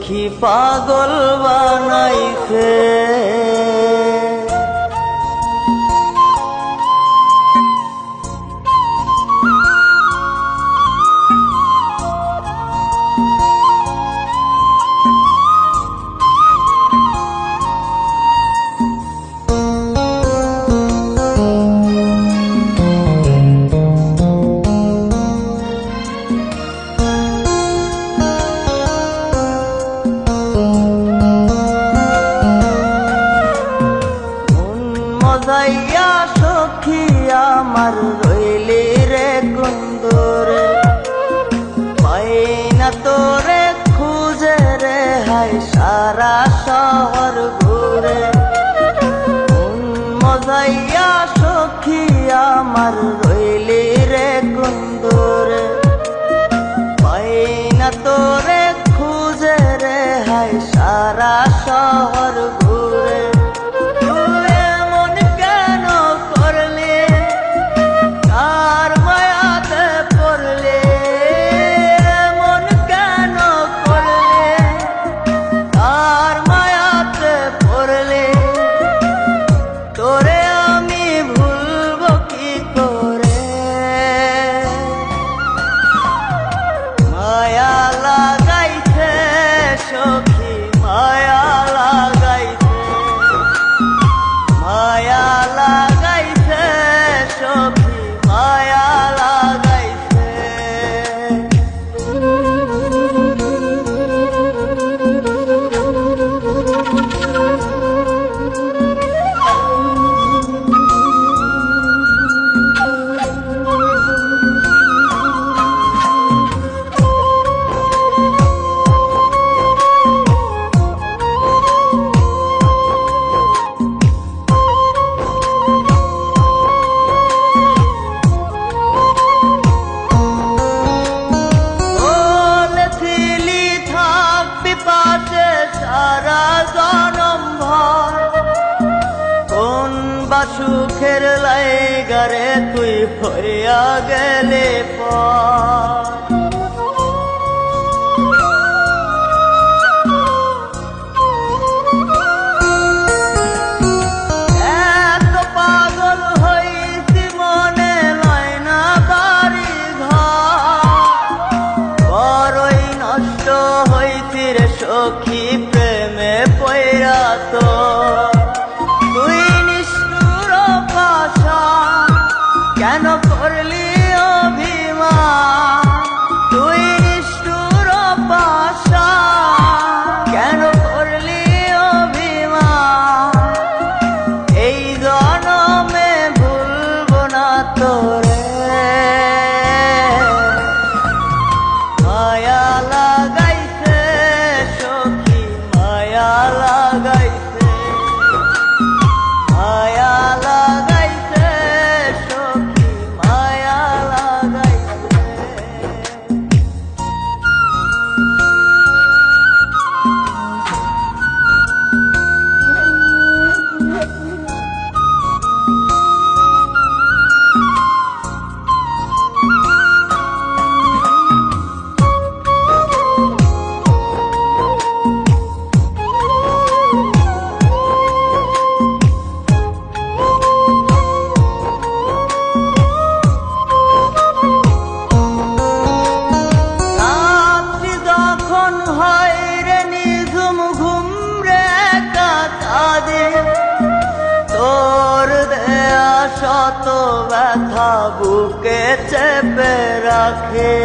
সখী পাগল বানাইছে। মজাইয়া সখী আমার রইলি রে কুন্দরে, পাই না তোরে খুঁজে রে হাই সারা শহর ঘুরে। মজাইয়া সখী আমার রইলি রে কুন্দরে, পাই না তোরে খুঁজে রে হাই সারা শহর ঘুরে। সখী মায়া লাগাইছে, মায়া লাগাইছে সখী মায়া লাগাইছে। সারা জনম ভর কোন বা সুখের লাইগারে তুই হইয়া গেলে পর। এত পাগল হইছি মনে লয় না বাড়ি ঘর, বড়ই নষ্ট হইছি রে সখী প্রেমে পয়রা। তো তুই নিষ্ঠুর পাশান কেন করলি অভিমান, তুই নিষ্ঠুর পাশান কেন করলি অভিমান। এই জনমে ভুলবো না তোরে, মায়া লাগাইছে সখী মায়া লাগাইছে, মায়া লাগাইছে সখী মায়া লাগাইছে। তোর দেয়া শত ব্যথা বুকে চেপে রাখে,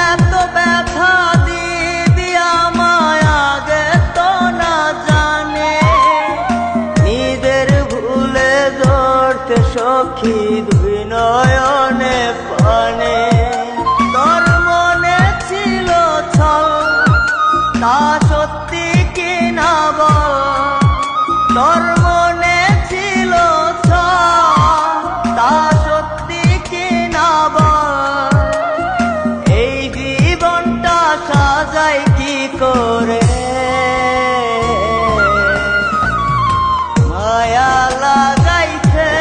এত ব্যথা দিবি আমায় আগে তো না জানে। নিজের ভুলে ধরতে সখী দুই নয়নে পানে। তোর মনে ছিল ছল তা সত্যি কি না বল, তোর মনে ছিল ছল তা সত্যি কি না বল। এই জীবনটা সাজাই কি করে, মায়া লাগাইছে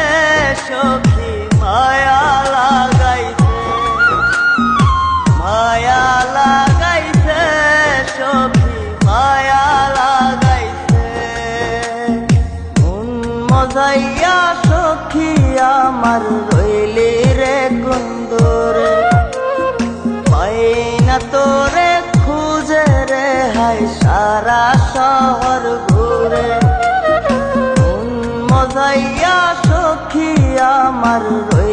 আমার রইলি রে কুন্দরে, পাই না তোরে খুঁজে রে হাই সারা শহর ঘুরে। মন মজাইয়া সখী আমার রইলি